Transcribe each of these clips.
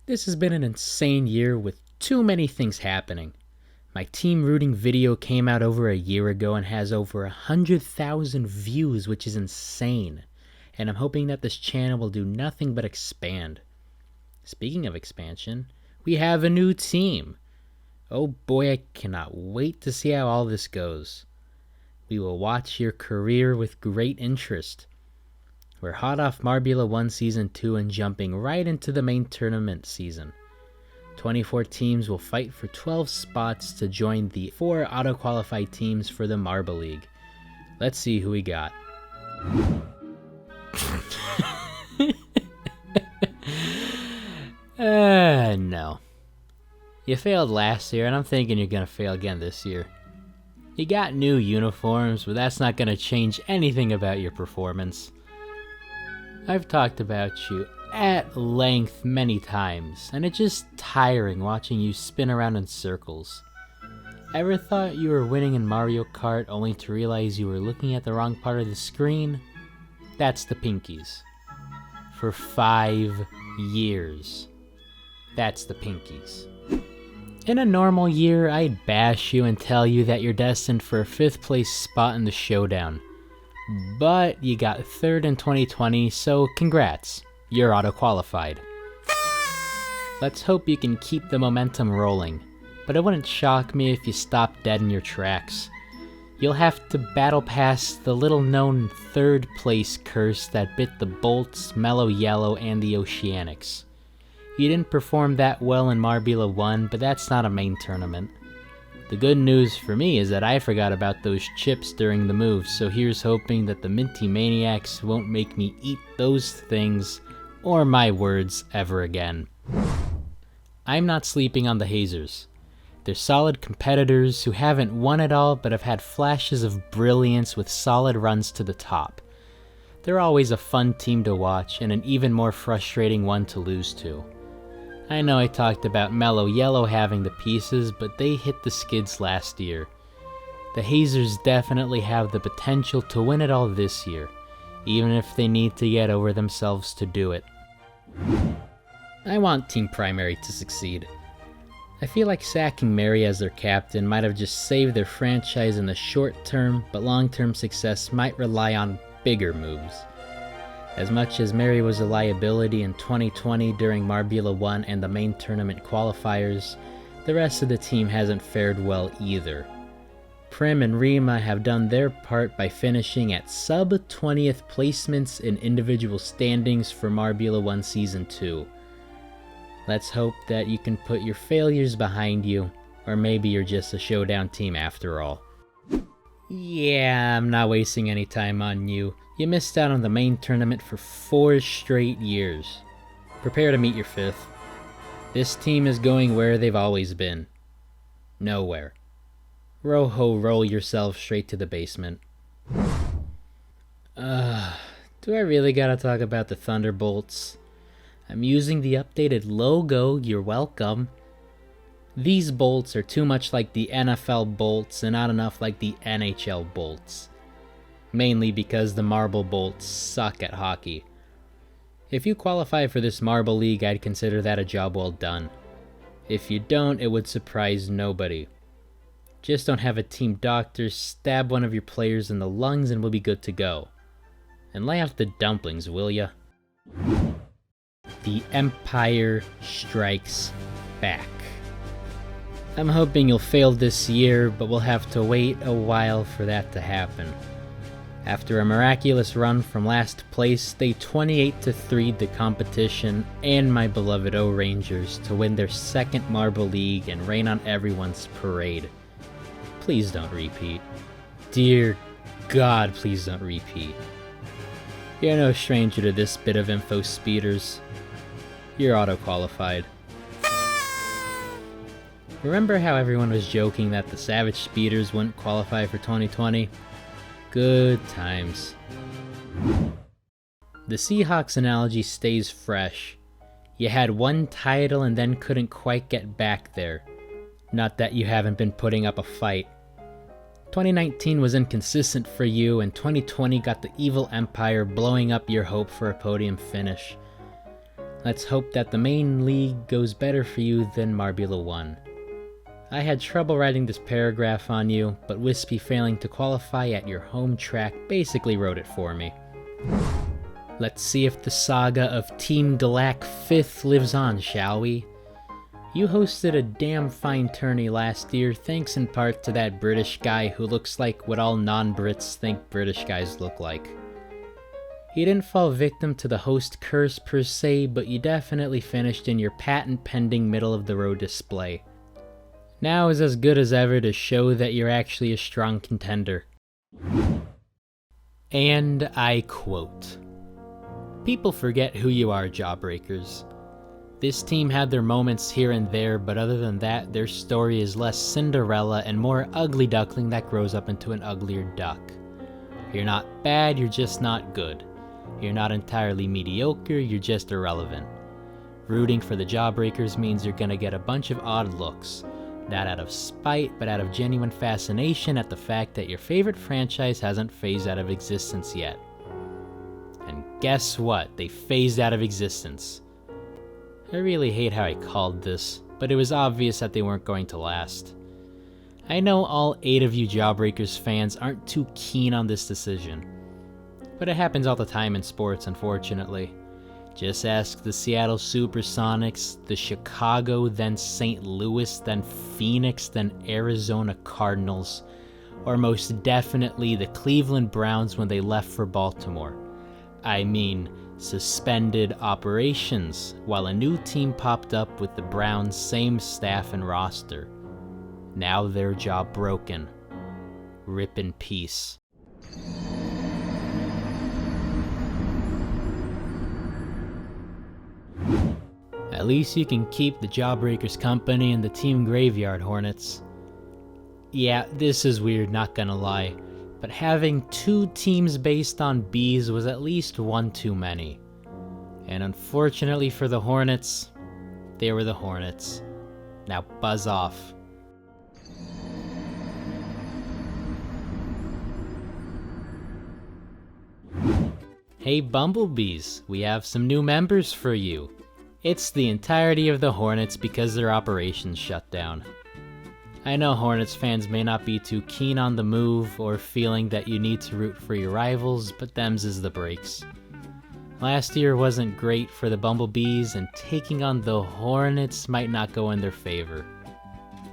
This has been an insane year with too many things happening. My team rooting video came out over a year ago and has over 100,000 views, which is insane. And I'm hoping that this channel will do nothing but expand. Speaking of expansion, we have a new team. Oh boy, I cannot wait to see how all this goes. We will watch your career with great interest. We're hot off Marbula 1 Season 2 and jumping right into the main tournament season. 24 teams will fight for 12 spots to join the 4 auto-qualified teams for the Marble League. Let's see who we got. No. You failed last year, and I'm thinking you're gonna fail again this year. You got new uniforms, but that's not gonna change anything about your performance. I've talked about you at length many times, and it's just tiring watching you spin around in circles. Ever thought you were winning in Mario Kart only to realize you were looking at the wrong part of the screen? That's the Pinkies. For 5 years. That's the Pinkies. In a normal year, I'd bash you and tell you that you're destined for a 5th place spot in the showdown. But you got 3rd in 2020, so congrats, you're auto-qualified. Let's hope you can keep the momentum rolling, but it wouldn't shock me if you stopped dead in your tracks. You'll have to battle past the little-known 3rd place curse that bit the Bolts, Mellow Yellow, and the Oceanics. You didn't perform that well in Marbula 1, but that's not a main tournament. The good news for me is that I forgot about those chips during the move, so here's hoping that the Minty Maniacs won't make me eat those things, or my words, ever again. I'm not sleeping on the Hazers. They're solid competitors who haven't won it all but have had flashes of brilliance with solid runs to the top. They're always a fun team to watch and an even more frustrating one to lose to. I know I talked about Mellow Yellow having the pieces, but they hit the skids last year. The Hazers definitely have the potential to win it all this year, even if they need to get over themselves to do it. I want Team Primary to succeed. I feel like sacking Mary as their captain might have just saved their franchise in the short term, but long-term success might rely on bigger moves. As much as Mary was a liability in 2020 during Marbula 1 and the main tournament qualifiers, the rest of the team hasn't fared well either. Prim and Rima have done their part by finishing at sub-20th placements in individual standings for Marbula 1 Season 2. Let's hope that you can put your failures behind you, or maybe you're just a showdown team after all. Yeah, I'm not wasting any time on you. You missed out on the main tournament for 4 straight years. Prepare to meet your 5th. This team is going where they've always been. Nowhere. Rojo, roll yourself straight to the basement. Do I really gotta talk about the Thunderbolts? I'm using the updated logo, you're welcome. These bolts are too much like the NFL bolts and not enough like the NHL bolts. Mainly because the Marble Bolts suck at hockey. If you qualify for this Marble League, I'd consider that a job well done. If you don't, it would surprise nobody. Just don't have a team doctor stab one of your players in the lungs and we'll be good to go. And lay off the dumplings, will ya? The Empire strikes back. I'm hoping you'll fail this year, but we'll have to wait a while for that to happen. After a miraculous run from last place, they 28-3'd the competition and my beloved O-Rangers to win their 2nd Marble League and rain on everyone's parade. Please don't repeat. Dear God, please don't repeat. You're no stranger to this bit of info, speeders. You're auto-qualified. Remember how everyone was joking that the Savage Speeders wouldn't qualify for 2020? Good times. The Seahawks analogy stays fresh. You had one title and then couldn't quite get back there. Not that you haven't been putting up a fight. 2019 was inconsistent for you, and 2020 got the evil Empire blowing up your hope for a podium finish. Let's hope that the main league goes better for you than Marbula 1. I had trouble writing this paragraph on you, but Wispy failing to qualify at your home track basically wrote it for me. Let's see if the saga of Team Galac 5th lives on, shall we? You hosted a damn fine tourney last year, thanks in part to that British guy who looks like what all non-Brits think British guys look like. You didn't fall victim to the host curse per se, but you definitely finished in your patent-pending middle-of-the-road display. Now is as good as ever to show that you're actually a strong contender. And I quote, "People forget who you are, Jawbreakers. This team had their moments here and there, but other than that, their story is less Cinderella and more ugly duckling that grows up into an uglier duck. You're not bad, you're just not good. You're not entirely mediocre, you're just irrelevant. Rooting for the Jawbreakers means you're gonna get a bunch of odd looks. Not out of spite, but out of genuine fascination at the fact that your favorite franchise hasn't phased out of existence yet. And guess what? They phased out of existence. I really hate how I called this, but it was obvious that they weren't going to last. I know all 8 of you Jawbreakers fans aren't too keen on this decision, but it happens all the time in sports, unfortunately. Just ask the Seattle Supersonics, the Chicago, then St. Louis, then Phoenix, then Arizona Cardinals, or most definitely the Cleveland Browns when they left for Baltimore. I mean, suspended operations, while a new team popped up with the Browns' same staff and roster. Now their job broken. Rip in peace. At least you can keep the Jawbreakers company in the team graveyard, Hornets. Yeah, this is weird, not gonna lie, but having 2 teams based on bees was at least one too many. And unfortunately for the Hornets, they were the Hornets. Now buzz off. Hey Bumblebees, we have some new members for you. It's the entirety of the Hornets because their operations shut down. I know Hornets fans may not be too keen on the move or feeling that you need to root for your rivals, but them's is the breaks. Last year wasn't great for the Bumblebees, and taking on the Hornets might not go in their favor.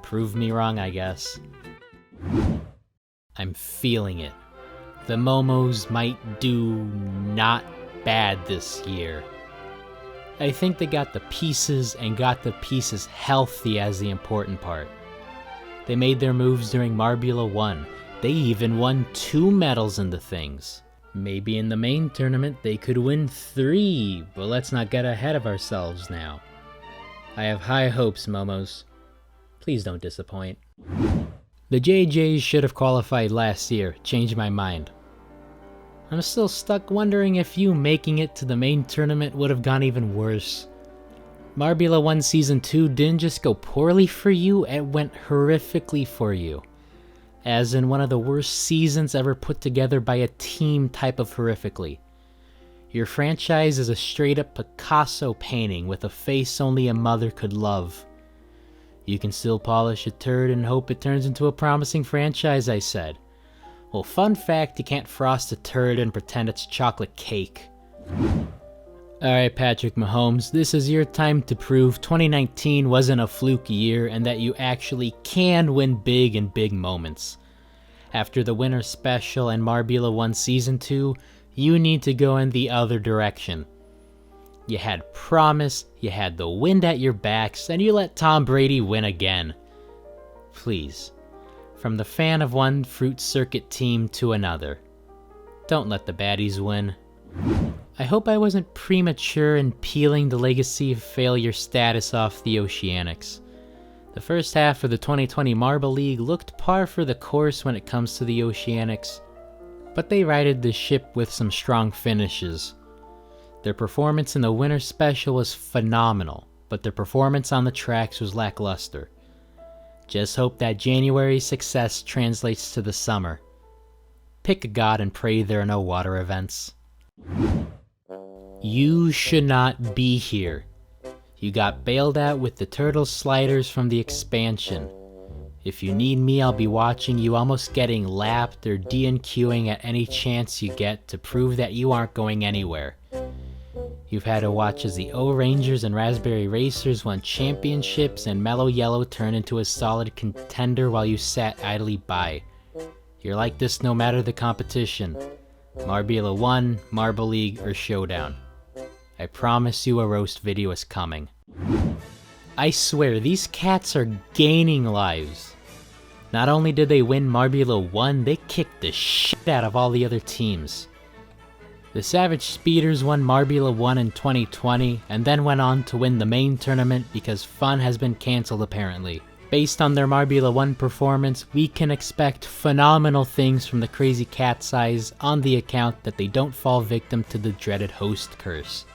Prove me wrong, I guess. I'm feeling it. The Momos might do not bad this year. I think they got the pieces, and got the pieces healthy as the important part. They made their moves during Marbula 1. They even won 2 medals in the things. Maybe in the main tournament they could win 3, but let's not get ahead of ourselves now. I have high hopes, Momos. Please don't disappoint. The JJs should have qualified last year. Changed my mind. I'm still stuck wondering if you making it to the main tournament would have gone even worse. Marbula 1 Season 2 didn't just go poorly for you, it went horrifically for you. As in one of the worst seasons ever put together by a team type of horrifically. Your franchise is a straight up Picasso painting with a face only a mother could love. You can still polish a turd and hope it turns into a promising franchise, I said. Well, fun fact, you can't frost a turd and pretend it's chocolate cake. Alright, Patrick Mahomes, this is your time to prove 2019 wasn't a fluke year and that you actually can win big in big moments. After the Winter Special and Marbula 1 Season 2, you need to go in the other direction. You had promise, you had the wind at your backs, and you let Tom Brady win again. Please. From the fan of one fruit circuit team to another. Don't let the baddies win. I hope I wasn't premature in peeling the legacy of failure status off the Oceanics. The first half of the 2020 Marble League looked par for the course when it comes to the Oceanics, but they righted the ship with some strong finishes. Their performance in the Winter Special was phenomenal, but their performance on the tracks was lackluster. Just hope that January's success translates to the summer. Pick a god and pray there are no water events. You should not be here. You got bailed out with the turtle sliders from the expansion. If you need me, I'll be watching you almost getting lapped or DNQing at any chance you get to prove that you aren't going anywhere. You've had to watch as the O-Rangers and Raspberry Racers won championships and Mellow Yellow turned into a solid contender while you sat idly by. You're like this no matter the competition. Marbula 1, Marble League, or Showdown. I promise you a roast video is coming. I swear, these cats are gaining lives. Not only did they win Marbula 1, they kicked the shit out of all the other teams. The Savage Speeders won Marbula 1 in 2020, and then went on to win the main tournament because Fun has been cancelled apparently. Based on their Marbula 1 performance, we can expect phenomenal things from the Crazy Cat's Eyes on the account that they don't fall victim to the dreaded host curse.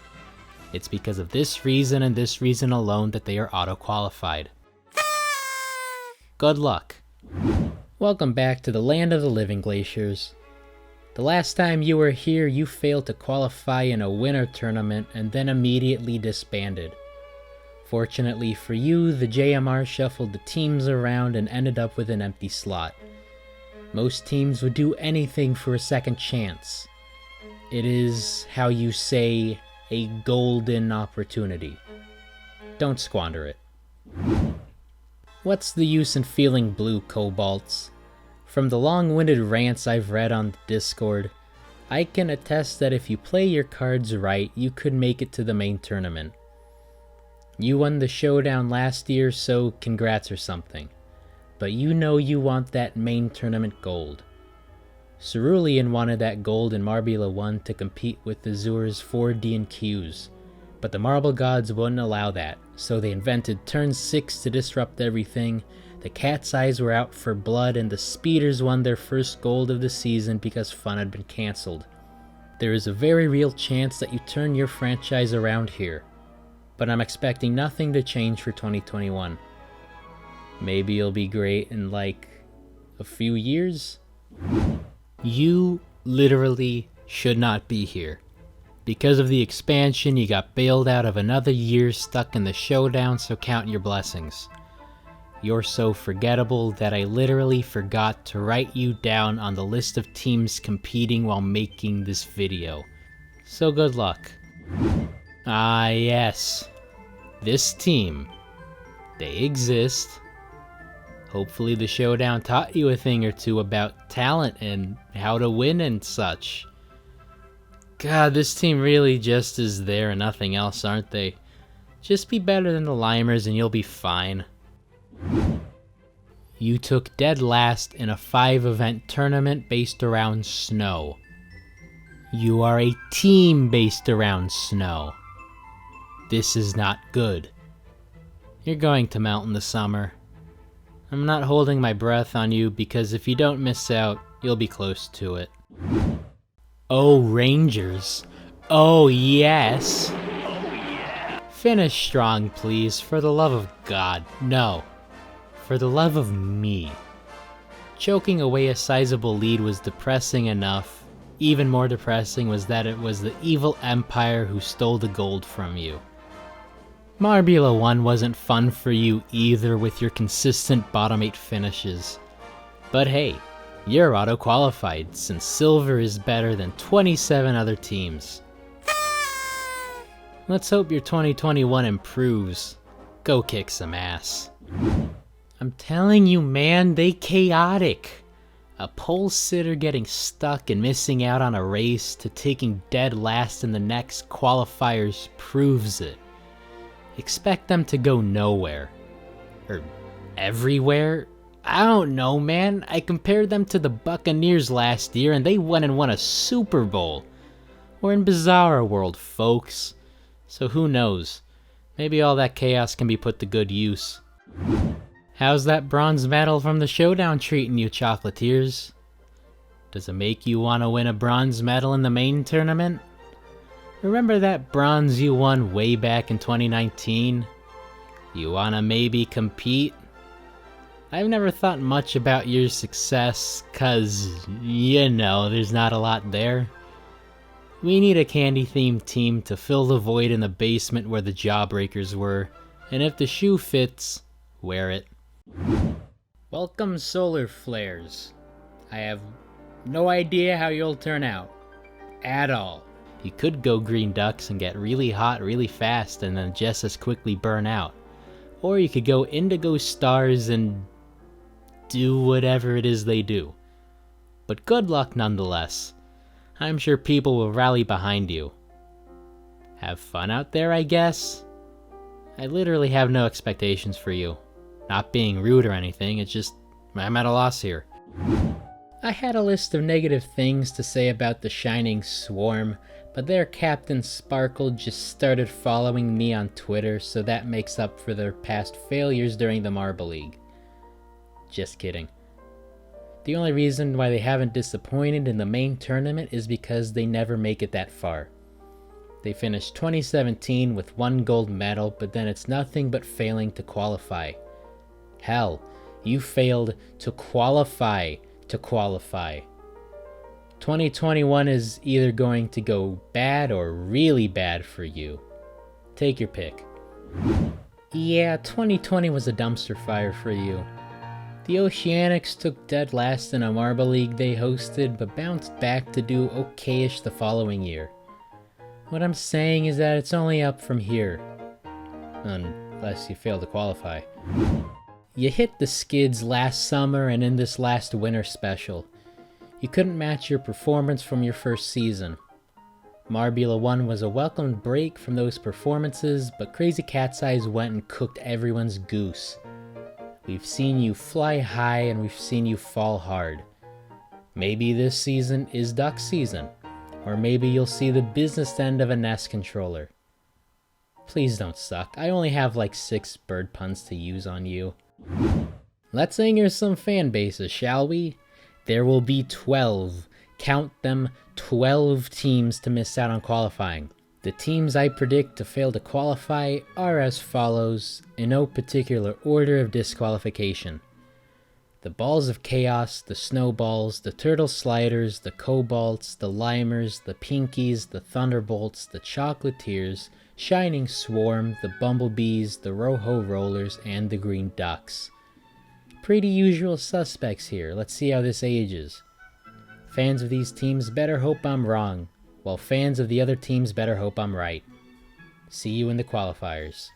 It's because of this reason and this reason alone that they are auto-qualified. Good luck. Welcome back to the land of the living, Glaciers. The last time you were here, you failed to qualify in a winter tournament and then immediately disbanded. Fortunately for you, the JMR shuffled the teams around and ended up with an empty slot. Most teams would do anything for a second chance. It is, how you say, a golden opportunity. Don't squander it. What's the use in feeling blue, Kobalts? From the long-winded rants I've read on Discord, I can attest that if you play your cards right, you could make it to the main tournament. You won the Showdown last year, so congrats or something. But you know you want that main tournament gold. Cerulean wanted that gold in Marbula 1 to compete with Azur's 4 DNQs, but the Marble Gods wouldn't allow that, so they invented Turn 6 to disrupt everything. The Cat's Eyes were out for blood, and the Speeders won their first gold of the season because Fun had been cancelled. There is a very real chance that you turn your franchise around here, but I'm expecting nothing to change for 2021. Maybe it'll be great in like a few years? You literally should not be here. Because of the expansion, you got bailed out of another year stuck in the Showdown, so count your blessings. You're so forgettable that I literally forgot to write you down on the list of teams competing while making this video. So good luck. Ah yes, this team. They exist. Hopefully the Showdown taught you a thing or two about talent and how to win and such. God, this team really just is there and nothing else, aren't they? Just be better than the Limers and you'll be fine. You took dead last in a 5-event tournament based around snow. You are a team based around snow. This is not good. You're going to melt in the summer. I'm not holding my breath on you because if you don't miss out, you'll be close to it. Oh, Rangers. Oh, yes. Finish strong, please, for the love of God. No. For the love of me. Choking away a sizable lead was depressing enough. Even more depressing was that it was the evil Empire who stole the gold from you. Marbula 1 wasn't fun for you either with your consistent bottom 8 finishes. But hey, you're auto-qualified since Silver is better than 27 other teams. Let's hope your 2021 improves. Go kick some ass. I'm telling you, man, they chaotic. A pole sitter getting stuck and missing out on a race to taking dead last in the next qualifiers proves it. Expect them to go nowhere. Or everywhere? I don't know, man. I compared them to the Buccaneers last year and they went and won a Super Bowl. We're in Bizarro World, folks. So who knows? Maybe all that chaos can be put to good use. How's that bronze medal from the Showdown treating you, Chocolatiers? Does it make you want to win a bronze medal in the main tournament? Remember that bronze you won way back in 2019? You wanna maybe compete? I've never thought much about your success, cause, you know, there's not a lot there. We need a candy-themed team to fill the void in the basement where the Jawbreakers were, and if the shoe fits, wear it. Welcome, solar flares. I have no idea how you'll turn out. At all. You could go green ducks and get really hot really fast and then just as quickly burn out. Or you could go Indigo Stars and do whatever it is they do. But good luck nonetheless. I'm sure people will rally behind you. Have fun out there, I guess? I literally have no expectations for you. Not being rude or anything, it's just I'm at a loss here. I had a list of negative things to say about the Shining Swarm, but their Captain Sparkle just started following me on Twitter, so that makes up for their past failures during the Marble League. Just kidding. The only reason why they haven't disappointed in the main tournament is because they never make it that far. They finished 2017 with 1 gold medal, but then it's nothing but failing to qualify. Hell, you failed to qualify to qualify. 2021 is either going to go bad or really bad for you. Take your pick. Yeah, 2020 was a dumpster fire for you. The Oceanics took dead last in a Marble League they hosted, but bounced back to do okayish the following year. What I'm saying is that it's only up from here. Unless you fail to qualify. You hit the skids last summer and in this last winter special. You couldn't match your performance from your first season. Marbula 1 was a welcomed break from those performances, but Crazy Cat's Eyes went and cooked everyone's goose. We've seen you fly high and we've seen you fall hard. Maybe this season is duck season, or maybe you'll see the business end of a Nest controller. Please don't suck. I only have like 6 bird puns to use on you. Let's anger some fan bases, shall we? There will be 12, count them, 12 teams to miss out on qualifying. The teams I predict to fail to qualify are as follows, in no particular order of disqualification. The Balls of Chaos, the Snowballs, the Turtle Sliders, the Kobalts, the Limers, the Pinkies, the Thunderbolts, the Chocolatiers, Shining Swarm, the Bumblebees, the Rojo Rollers, and the Green Ducks. Pretty usual suspects here. Let's see how this ages. Fans of these teams better hope I'm wrong, while fans of the other teams better hope I'm right. See you in the qualifiers.